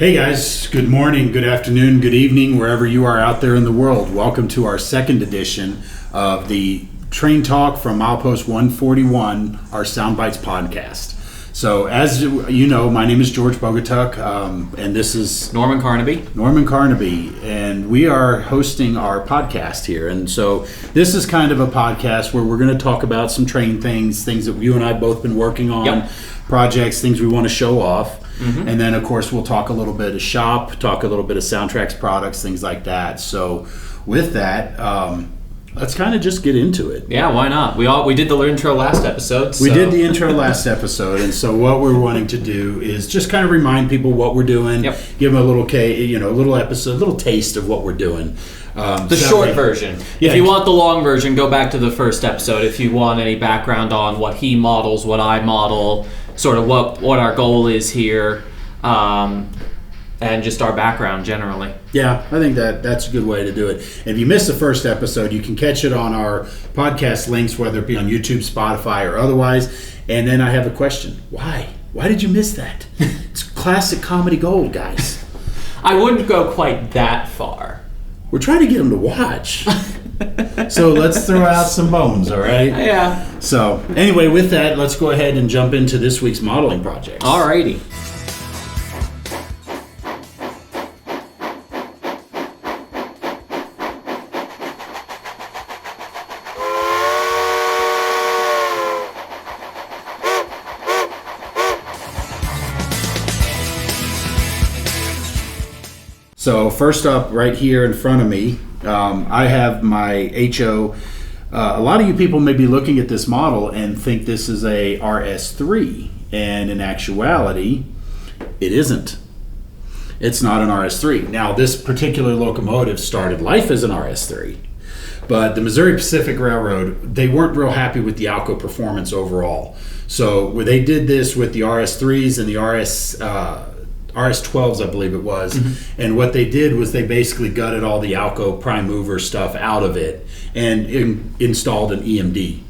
Hey guys, good morning, good afternoon, good evening, wherever you are out there in the world. Welcome to our second edition of the Train Talk from Milepost 141, our Soundbites podcast. So as you know, my name is George Bogatuk, and this is Norman Carnaby, and we are hosting our podcast here. And so this is kind of a podcast where we're going to talk about some train things that you and I both been working on, projects, things we want to show off. Mm-hmm. And then, of course, we'll talk a little bit of shop, talk a little bit of SoundTraxx products, things like that. So with that, let's kind of just get into it. Yeah, why not? We did the intro last episode. So. We did the intro last episode, and so what we're wanting to do is just kind of remind people what we're doing, give them a little episode, a little taste of what we're doing. The short version. If you want the long version, go back to the first episode. If you want any background on what he models, what I model, sort of what our goal is here, and just our background generally. Yeah, I think that's a good way to do it. If you missed the first episode, you can catch it on our podcast links, whether it be on YouTube, Spotify, or otherwise. And then I have a question. Why? Why did you miss that? It's classic comedy gold, guys. I wouldn't go quite that far. We're trying to get them to watch. So let's throw out some bones, all right? Yeah. So anyway, with that, let's go ahead and jump into this week's modeling projects. All righty. So first up, right here in front of me, I have my HO. A lot of you people may be looking at this model and think this is a RS3, and in actuality, it isn't. It's not an RS3. Now, this particular locomotive started life as an RS3, but the Missouri Pacific Railroad, they weren't real happy with the Alco performance overall. So they did this with the RS3s and the RS12s, I believe it was. Mm-hmm. And what they did was they basically gutted all the Alco prime mover stuff out of it and installed an EMD.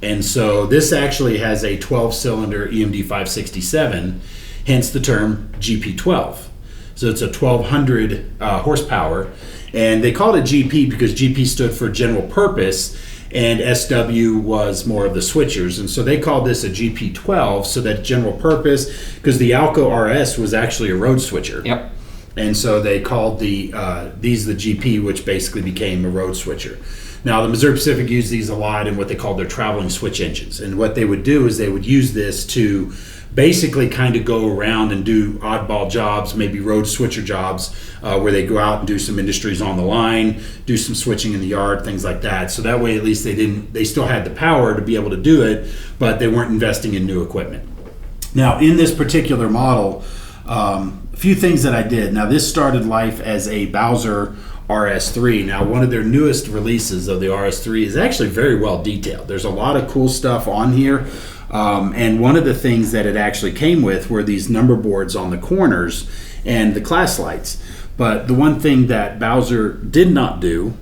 And so this actually has a 12-cylinder EMD 567, hence the term GP12. So it's a 1,200 horsepower. And they called it GP because GP stood for general purpose, and SW was more of the switchers. And so they called this a GP12, so that general purpose, because the Alco RS was actually a road switcher. Yep. And so they called these the GP, which basically became a road switcher. Now, the Missouri Pacific used these a lot in what they called their traveling switch engines. And what they would do is they would use this to basically kind of go around and do oddball jobs, maybe road switcher jobs, where they go out and do some industries on the line, do some switching in the yard, things like that. So that way, at least they still had the power to be able to do it, but they weren't investing in new equipment. Now, in this particular model, a few things that I did. Now, this started life as a Bowser RS3. Now, one of their newest releases of the RS3 is actually very well detailed. There's a lot of cool stuff on here. And one of the things that it actually came with were these number boards on the corners and the class lights. But the one thing that Bowser did not do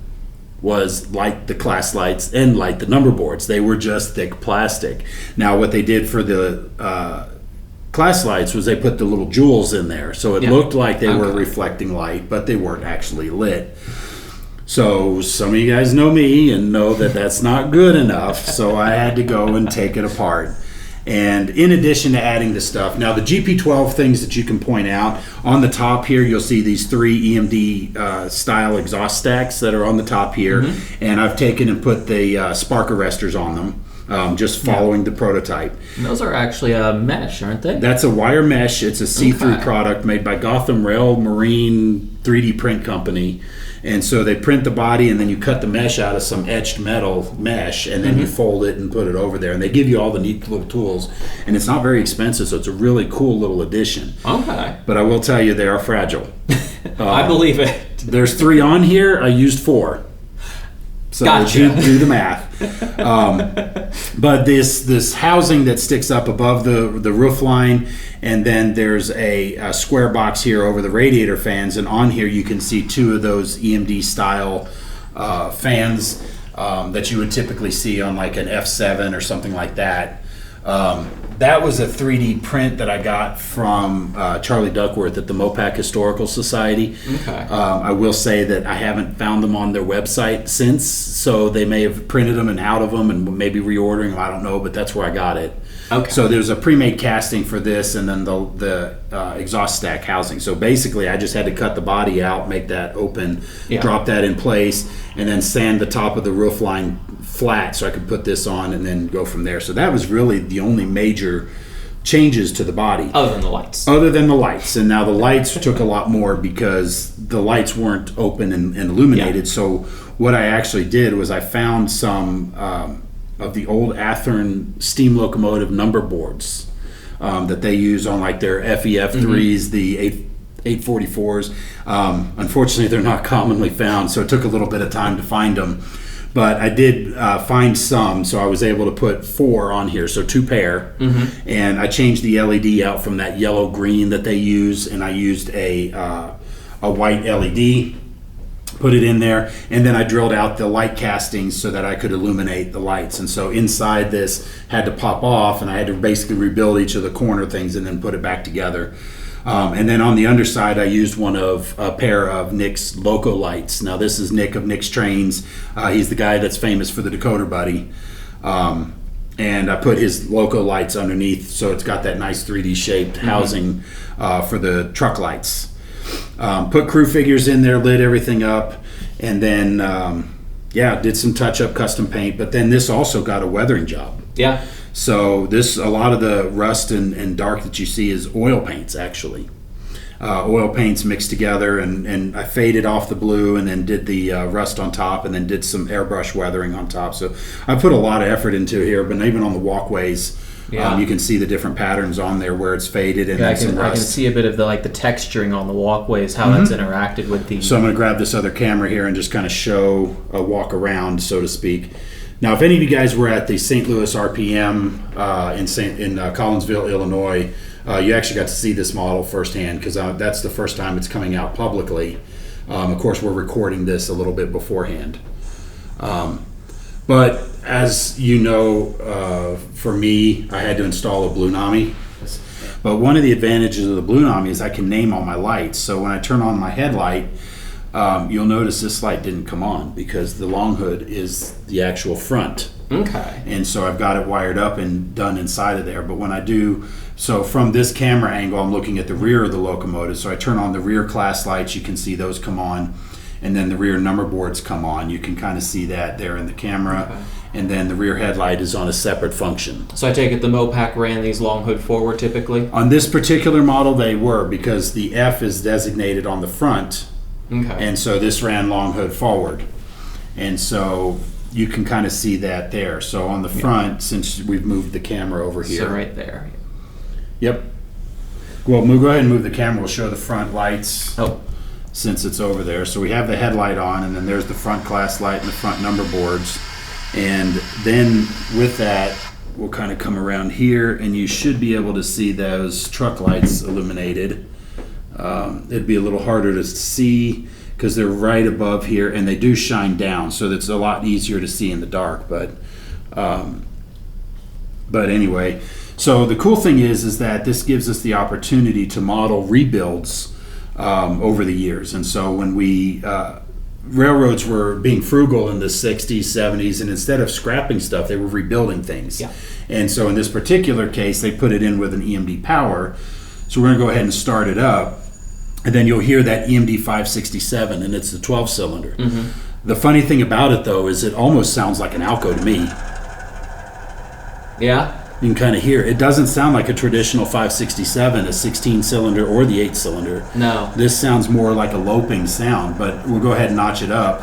was light the class lights and light the number boards. They were just thick plastic. Now, what they did for the class lights was they put the little jewels in there. So it looked like they were reflecting light, but they weren't actually lit. So some of you guys know me and know that that's not good enough, so I had to go and take it apart. And in addition to adding the stuff, now the GP12 things that you can point out, on the top here you'll see these 3 EMD style exhaust stacks that are on the top here, and I've taken and put the spark arresters on them, just following the prototype. And those are actually a mesh, aren't they? That's a wire mesh. It's a see-through product made by Gotham Rail Marine 3D print company. And so they print the body, and then you cut the mesh out of some etched metal mesh, and then you fold it and put it over there. And they give you all the neat little tools. And it's not very expensive, so it's a really cool little addition. Okay. But I will tell you, they are fragile. I believe it. There's 3 on here. I used 4. So gotcha. do the math. But this housing that sticks up above the roof line, and then there's a square box here over the radiator fans, and on here you can see 2 of those EMD style fans that you would typically see on like an F7 or something like that. That was a 3D print that I got from Charlie Duckworth at the Mopac Historical Society. Okay. I will say that I haven't found them on their website since, so they may have printed them and out of them and maybe reordering them. I don't know, but that's where I got it. Okay. So there's a pre-made casting for this, and then the exhaust stack housing. So basically, I just had to cut the body out, make that open, drop that in place, and then sand the top of the roof line flat so I could put this on and then go from there. So that was really the only major changes to the body. Other than the lights. And now the lights took a lot more because the lights weren't open and illuminated. Yeah. So what I actually did was I found some of the old Athearn steam locomotive number boards that they use on like their FEF3s, the 844s. Unfortunately, they're not commonly found, so it took a little bit of time to find them. But I did find some, so I was able to put 4 on here, so 2 pair. And I changed the LED out from that yellow-green that they use, and I used a white LED, put it in there, and then I drilled out the light castings so that I could illuminate the lights. And so inside this had to pop off, and I had to basically rebuild each of the corner things and then put it back together. And then on the underside, I used a pair of Nick's Loco lights. Now, this is Nick of Nick's Trains. He's the guy that's famous for the Decoder Buddy. And I put his Loco lights underneath, so it's got that nice 3D shaped housing for the truck lights. Put crew figures in there, lit everything up, and then, did some touch-up custom paint. But then this also got a weathering job. Yeah. So a lot of the rust and dark that you see is oil paints, actually. Oil paints mixed together, and I faded off the blue and then did the rust on top and then did some airbrush weathering on top. So I put a lot of effort into here, but even on the walkways, you can see the different patterns on there where it's faded and some rust. I can see a bit of the texturing on the walkways, how that's interacted with the... So I'm going to grab this other camera here and just kind of show a walk around, so to speak. Now, if any of you guys were at the St. Louis RPM in Collinsville, Illinois, you actually got to see this model firsthand because that's the first time it's coming out publicly. Of course, we're recording this a little bit beforehand. But as you know, for me, I had to install a Blunami. But one of the advantages of the Blunami is I can name all my lights. So when I turn on my headlight, you'll notice this light didn't come on because the long hood is the actual front. Okay. And so I've got it wired up and done inside of there. But when I do, so from this camera angle, I'm looking at the rear of the locomotive. So I turn on the rear class lights, you can see those come on. And then the rear number boards come on. You can kind of see that there in the camera. Okay. And then the rear headlight is on a separate function. So I take it the Mopac ran these long hood forward typically? On this particular model, they were, because the F is designated on the front. Okay. And so this ran long hood forward. And so you can kind of see that there. So on the front, since we've moved the camera over here. So right there. Yep. Well, go ahead and move the camera. We'll show the front lights. Oh. Since it's over there. So we have the headlight on, and then there's the front class light and the front number boards. And then with that, we'll kind of come around here, and you should be able to see those truck lights illuminated. It'd be a little harder to see because they're right above here, and they do shine down, so it's a lot easier to see in the dark. But anyway, so the cool thing is that this gives us the opportunity to model rebuilds over the years. And so when railroads were being frugal in the 60s, 70s, and instead of scrapping stuff, they were rebuilding things. Yeah. And so in this particular case, they put it in with an EMD power. So we're going to go ahead and start it up. And then you'll hear that EMD 567, and it's the 12-cylinder. The funny thing about it, though, is it almost sounds like an Alco to me. Yeah? You can kind of hear it. It doesn't sound like a traditional 567, a 16-cylinder or the 8-cylinder. No. This sounds more like a loping sound, but we'll go ahead and notch it up.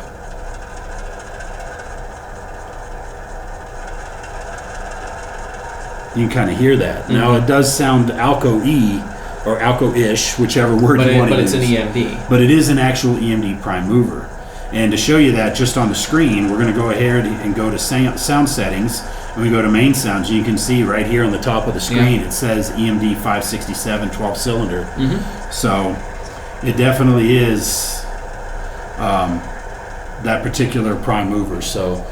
You can kind of hear that. Now, it does sound Alco-E or Alco-ish, whichever word you want to use. But it's an EMD. But it is an actual EMD prime mover. And to show you that just on the screen, we're going to go ahead and go to sound settings. When we go to main sounds, you can see right here on the top of the screen, it says EMD 567 12-cylinder. So it definitely is that particular prime mover. So,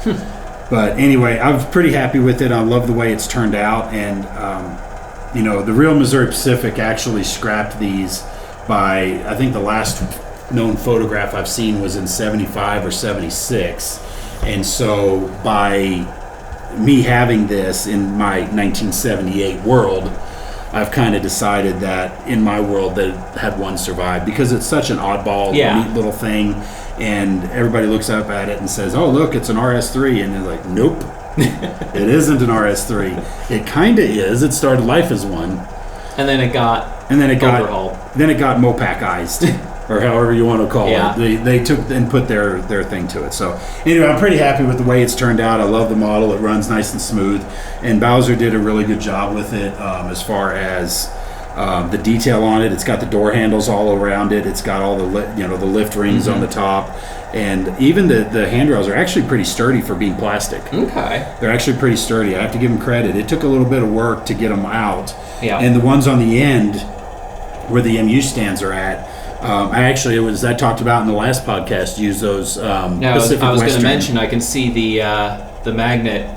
but anyway, I'm pretty happy with it. I love the way it's turned out, and the real Missouri Pacific actually scrapped these by, I think the last known photograph I've seen was in 75 or 76. And so by me having this in my 1978 world, I've kind of decided that in my world that had one survived, because it's such an oddball, neat little thing, and everybody looks up at it and says, "Oh, look, it's an RS3," and they're like, "Nope, it isn't an RS3. It kind of is. It started life as one, and then it got overhauled. Then it got Mopac-ized." Or however you want to call it. They took and put their thing to it. So anyway, I'm pretty happy with the way it's turned out. I love the model. It runs nice and smooth. And Bowser did a really good job with it as far as the detail on it. It's got the door handles all around it. It's got all the the lift rings on the top. And even the handrails are actually pretty sturdy for being plastic. Okay. They're actually pretty sturdy. I have to give them credit. It took a little bit of work to get them out. Yeah. And the ones on the end where the MU stands are at, I talked about in the last podcast, use those Pacific I was going to Western. mention, I can see the magnet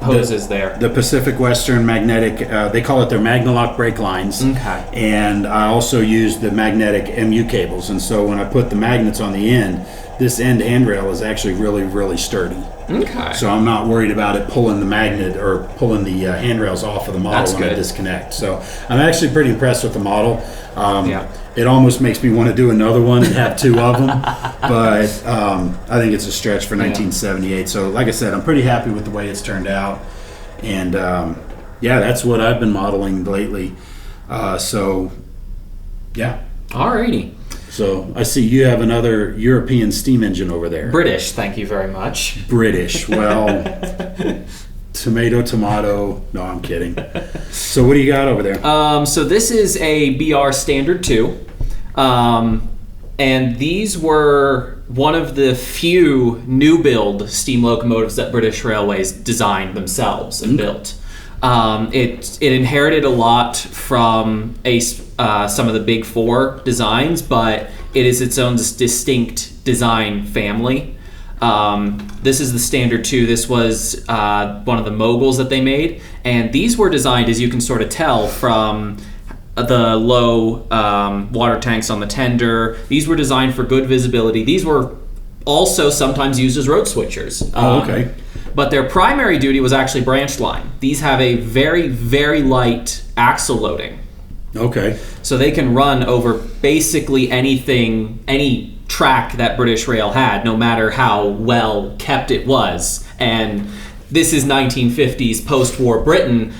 hoses there. The Pacific Western magnetic, they call it their Magnalock brake lines. Okay. And I also use the magnetic MU cables. And so when I put the magnets on the end, this end handrail is actually really, really sturdy. Okay. So I'm not worried about it pulling the magnet or pulling the handrails off of the model I disconnect. So I'm actually pretty impressed with the model. It almost makes me want to do another one and have two of them, but I think it's a stretch for 1978. So like I said, I'm pretty happy with the way it's turned out. And that's what I've been modeling lately. Alrighty. So I see you have another European steam engine over there. British, thank you very much. British, well, tomato. No, I'm kidding. So what do you got over there? So this is a BR Standard 2. And these were one of the few new build steam locomotives that British Railways designed themselves and built. It inherited a lot from some of the Big Four designs, but it is its own distinct design family. This is the Standard 2. This was one of the moguls that they made, and these were designed, as you can sort of tell from the low water tanks on the tender. These were designed for good visibility. These were also sometimes used as road switchers. Okay. But their primary duty was actually branch line. These have a very, very light axle loading. Okay. So they can run over basically anything, any track that British Rail had, no matter how well kept it was. And this is 1950s post-war Britain.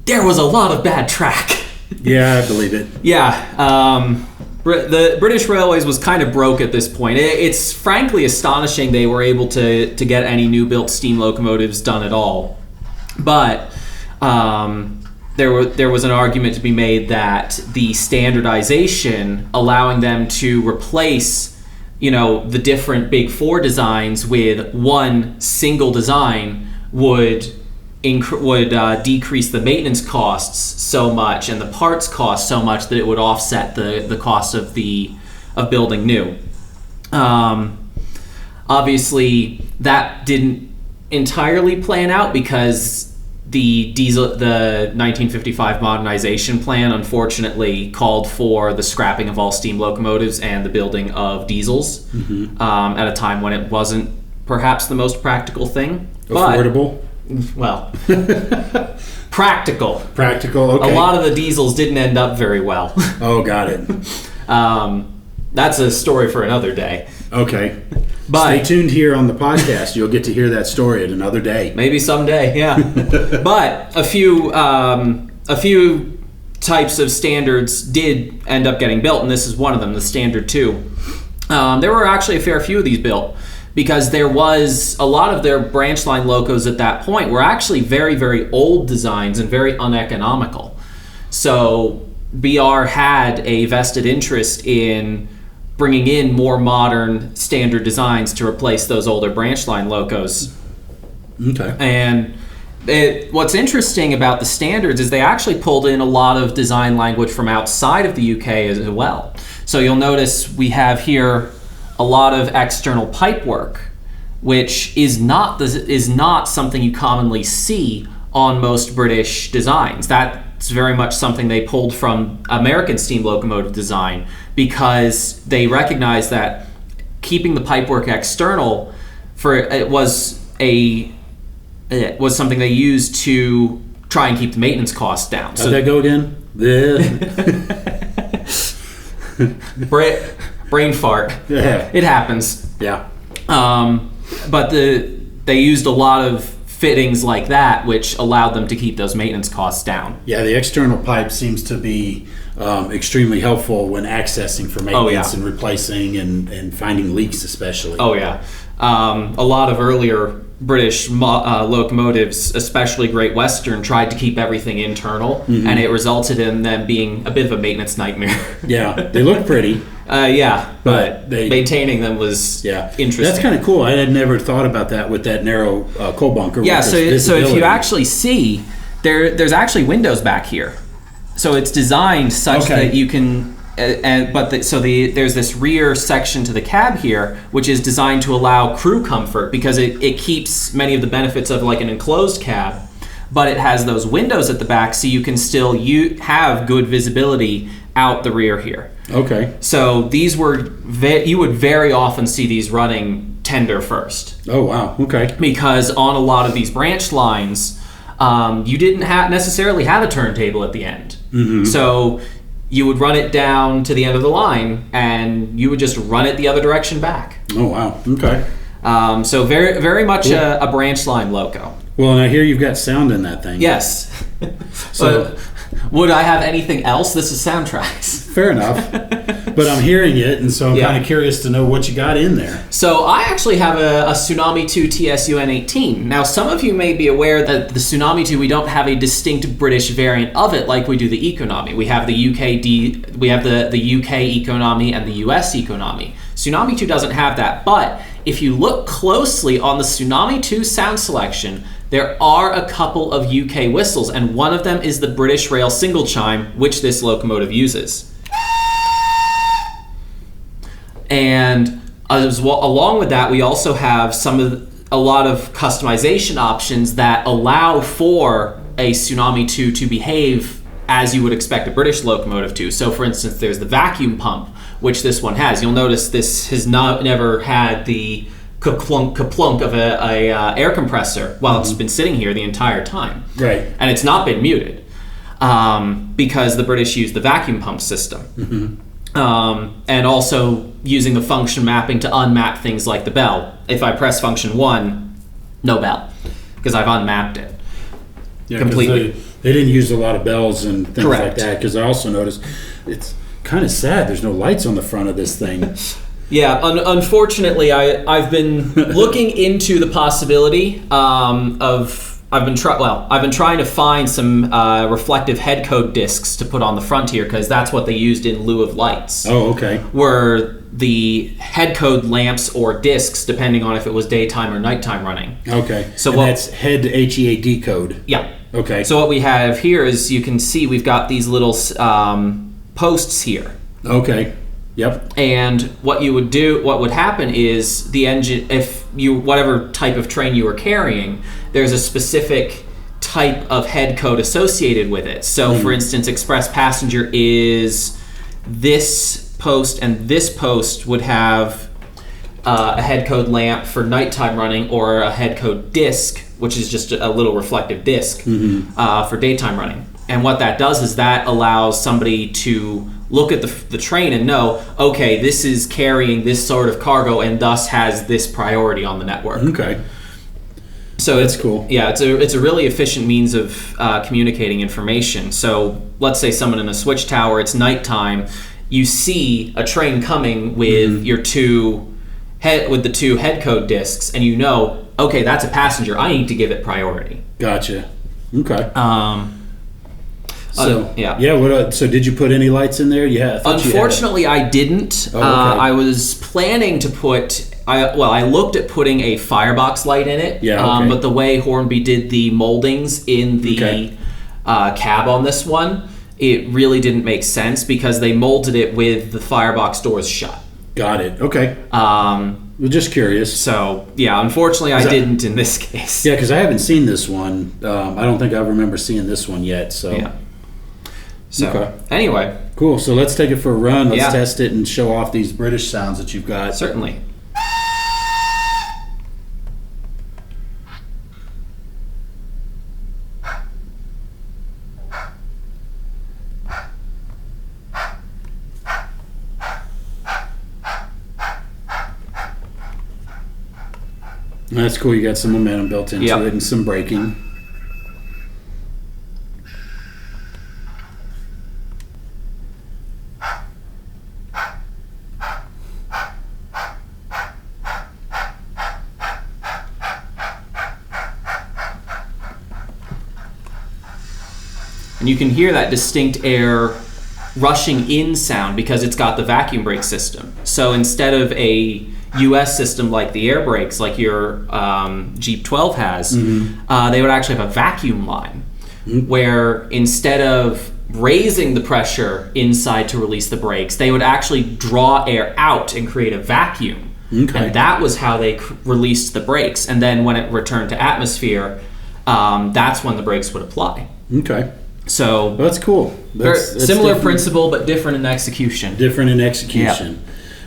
There was a lot of bad track. Yeah, I believe it. Yeah. The British Railways was kind of broke at this point. It's frankly astonishing they were able to get any new built steam locomotives done at all. But there was an argument to be made that the standardization, allowing them to replace the different Big Four designs with one single design would decrease the maintenance costs so much and the parts cost so much that it would offset the cost of building new. Obviously, that didn't entirely plan out because the 1955 modernization plan unfortunately called for the scrapping of all steam locomotives and the building of diesels at a time when it wasn't perhaps the most practical thing. Affordable? Well, practical. Practical, okay. A lot of the diesels didn't end up very well. Oh, got it. That's a story for another day. Okay. But stay tuned here on the podcast. You'll get to hear that story at another day. Maybe someday, yeah. But a few types of standards did end up getting built, and this is one of them, the Standard 2. There were actually a fair few of these built, because there was a lot of their branch line locos at that point were actually very, very old designs and very uneconomical. So BR had a vested interest in bringing in more modern standard designs to replace those older branch line locos. Okay. And what's interesting about the standards is they actually pulled in a lot of design language from outside of the UK as well. So you'll notice we have here a lot of external pipe work, which is not something you commonly see on most British designs. That It's very much something they pulled from American steam locomotive design, because they recognized that keeping the pipework external was something they used to try and keep the maintenance costs down. How'd that go again? Brain fart. Yeah. It happens. Yeah. But they used a lot of fittings like that, which allowed them to keep those maintenance costs down. Yeah, the external pipe seems to be extremely helpful when accessing for maintenance and replacing and finding leaks especially. Oh, yeah. A lot of earlier British locomotives, especially Great Western, tried to keep everything internal, and it resulted in them being a bit of a maintenance nightmare. Yeah, they look pretty. But maintaining them was interesting. That's kind of cool. I had never thought about that with that narrow coal bunker. Yeah, so if you actually see, there's actually windows back here. So it's designed such that you can... there's this rear section to the cab here, which is designed to allow crew comfort, because it keeps many of the benefits of like an enclosed cab, but it has those windows at the back, so you can still have good visibility out the rear here. Okay. So these you would very often see these running tender first. Oh wow. Okay. Because on a lot of these branch lines, you didn't necessarily have a turntable at the end. Mm-hmm. So you would run it down to the end of the line, and you would just run it the other direction back. Oh, wow. Okay. So very, very much a branch line loco. Well, and I hear you've got sound in that thing. Yes. So, would I have anything else? This is SoundTraxx. Fair enough. But I'm hearing it, and so I'm kind of curious to know what you got in there. So I actually have a Tsunami II TSUN18. Now, some of you may be aware that the Tsunami II, we don't have a distinct British variant of it like we do the Economy. We have the the UK Economy and the US Economy. Tsunami II doesn't have that, but if you look closely on the Tsunami II sound selection, there are a couple of UK whistles, and one of them is the British Rail single chime, which this locomotive uses. And along with that, we also have a lot of customization options that allow for a Tsunami II to behave as you would expect a British locomotive to. So, for instance, there's the vacuum pump, which this one has. You'll notice this has never had the ka-plunk of a air compressor while it's been sitting here the entire time. Right. And it's not been muted because the British use the vacuum pump system. Mm-hmm. And also using the function mapping to unmap things like the bell. If I press function 1, no bell, because I've unmapped it completely. They didn't use a lot of bells and things Correct. like that, because I also noticed it's kind of sad there's no lights on the front of this thing. Yeah, unfortunately, I've been looking into the possibility I've been trying to find some reflective head code discs to put on the front here, because that's what they used in lieu of lights. Oh, okay. Were the head code lamps or discs, depending on if it was daytime or nighttime running. Okay. So that's head HEAD code. Yeah. Okay. So what we have here is, you can see we've got these little posts here. Okay. Yep. And what would happen is the engine, whatever type of train you were carrying, there's a specific type of head code associated with it. So, for instance, express passenger is this post, and this post would have a head code lamp for nighttime running, or a head code disc, which is just a little reflective disc for daytime running. And what that does is that allows somebody to look at the train and know, okay, this is carrying this sort of cargo and thus has this priority on the network. Okay. So that's cool. Yeah, it's a really efficient means of communicating information. So let's say someone in a switch tower, it's nighttime, you see a train coming with the two head code discs, and you know, okay, that's a passenger, I need to give it priority. Gotcha. Okay. So so did you put any lights in there? Yeah. Unfortunately, I didn't. Oh, okay. I was planning to put. I looked at putting a firebox light in it. Yeah. Okay. But the way Hornby did the moldings in the cab on this one, it really didn't make sense, because they molded it with the firebox doors shut. Got it. Okay. Well, just curious. So yeah, unfortunately, I didn't in this case. Yeah, because I haven't seen this one. I don't think I remember seeing this one yet. So. Yeah. So anyway. Cool. So let's take it for a run. Let's test it and show off these British sounds that you've got. Certainly. That's cool. You got some momentum built into it and some braking. And you can hear that distinct air rushing in sound because it's got the vacuum brake system. So instead of a US system like the air brakes, like your GP12 has, they would actually have a vacuum line where instead of raising the pressure inside to release the brakes, they would actually draw air out and create a vacuum. And that was how they released the brakes. And then when it returned to atmosphere, that's when the brakes would apply. So that's cool. That's similar principle, but different in execution.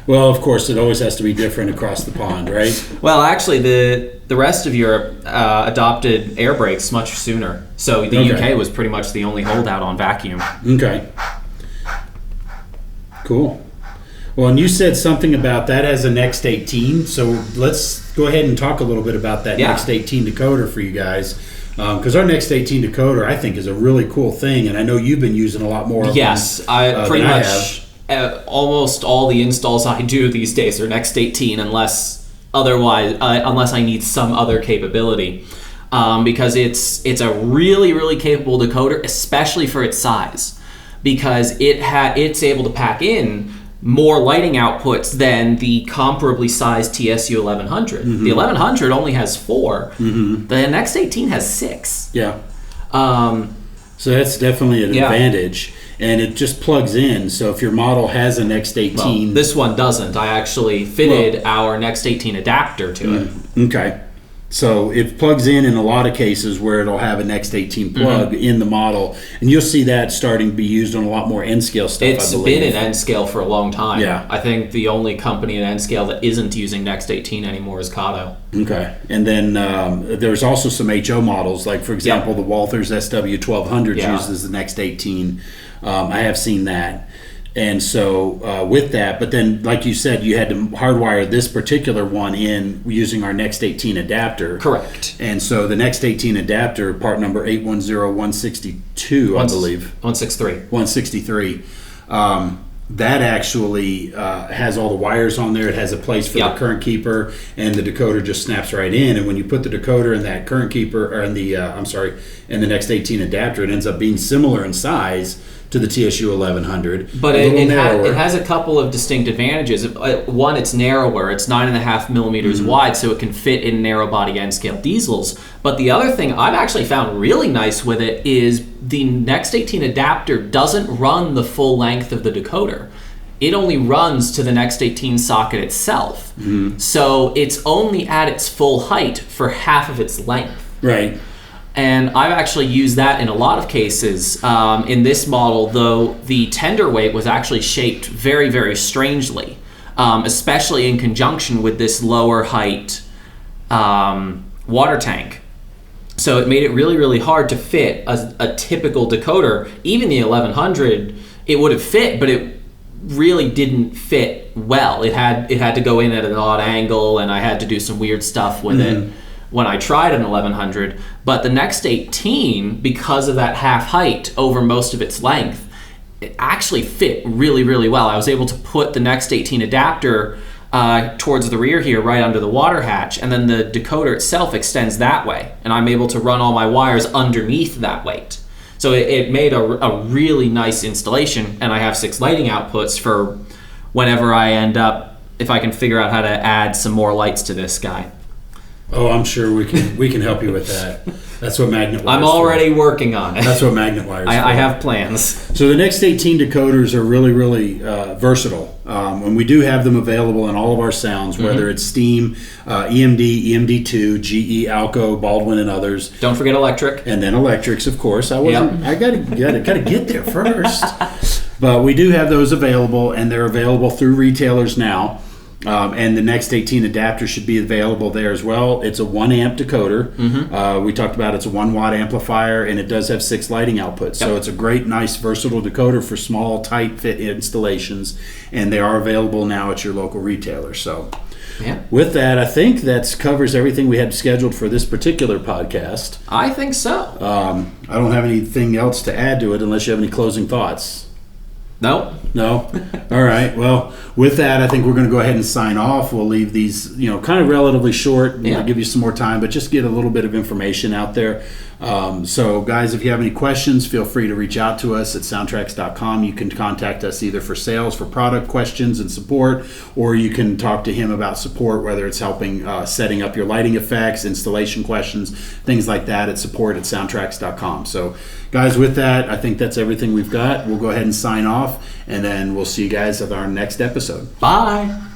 Well, of course, it always has to be different across the pond, right? Well, actually, the rest of Europe adopted air brakes much sooner. So the UK was pretty much the only holdout on vacuum. Cool. Well, and you said something about that as a Next 18. So let's go ahead and talk a little bit about that Next 18 decoder for you guys. Because our Next 18 decoder, I think, is a really cool thing. And I know you've been using a lot more of them. I pretty much... almost all the installs I do these days are Next 18 unless I need some other capability, because it's a really capable decoder, especially for its size, because it's able to pack in more lighting outputs than the comparably sized TSU 1100. The 1100 only has 4. The Next 18 has 6. So that's definitely an advantage. And it just plugs in. So if your model has a Next 18... Well, this one doesn't. I actually fitted our Next 18 adapter to it. So it plugs in a lot of cases where it'll have a Next 18 plug in the model. And you'll see that starting to be used on a lot more N-scale stuff, I believe. It's been in N-scale for a long time. I think the only company in N-scale that isn't using Next 18 anymore is Kato. And then there's also some HO models. Like, for example, the Walthers SW1200 uses the Next 18. I have seen that. And so with that, but then like you said, you had to hardwire this particular one in using our Next 18 adapter. Correct. And so the Next 18 adapter, part number 810162, I believe. 163. That actually has all the wires on there. It has a place for the current keeper, and the decoder just snaps right in. And when you put the decoder in that current keeper, or in the in the Next 18 adapter, it ends up being similar in size to the TSU 1100, but it has a couple of distinct advantages. One, it's narrower. It's 9.5 millimeters wide, so it can fit in narrow body N-scale diesels. But the other thing I've actually found really nice with it is the Next 18 adapter doesn't run the full length of the decoder. It only runs to the Next 18 socket itself. So it's only at its full height for half of its length. And I've actually used that in a lot of cases. In this model, though, the tender weight was actually shaped very strangely, especially in conjunction with this lower height water tank. So it made it really hard to fit a typical decoder. Even the 1100, it would have fit, but it really didn't fit well. It had to go in at an odd angle, and I had to do some weird stuff with it when I tried an 1100. But the Next 18, because of that half height over most of its length, it actually fit really well. I was able to put the Next 18 adapter towards the rear here, right under the water hatch, and then the decoder itself extends that way, and I'm able to run all my wires underneath that weight. So it made a really nice installation, and I have 6 lighting outputs for whenever I end up, if I can figure out how to add some more lights to this guy. Oh, I'm sure we can help you with that. That's what magnet wires I'm already working on it. That's what magnet wires I have plans. So the next 18 decoders are really, really versatile. And we do have them available in all of our sounds, whether it's Steam, EMD, EMD2, GE, Alco, Baldwin, and others. Don't forget electric. And then electrics, of course. I gotta get there first. But we do have those available, and they're available through retailers now. And the next 18 adapters should be available there as well. It's a 1 amp decoder. We talked about it's a 1 watt amplifier, and it does have 6 lighting outputs. So it's a great, nice, versatile decoder for small, tight fit installations. And they are available now at your local retailer. So with that, I think that covers everything we had scheduled for this particular podcast. I think so. I don't have anything else to add to it unless you have any closing thoughts. No? All right. Well, with that, I think we're going to go ahead and sign off. We'll leave these, kind of relatively short. We'll give you some more time, but just get a little bit of information out there. So, guys, if you have any questions, feel free to reach out to us at SoundTraxx.com. You can contact us either for sales, for product questions and support, or you can talk to him about support, whether it's helping setting up your lighting effects, installation questions, things like that at support@SoundTraxx.com. So, guys, with that, I think that's everything we've got. We'll go ahead and sign off, and then we'll see you guys at our next episode. Bye.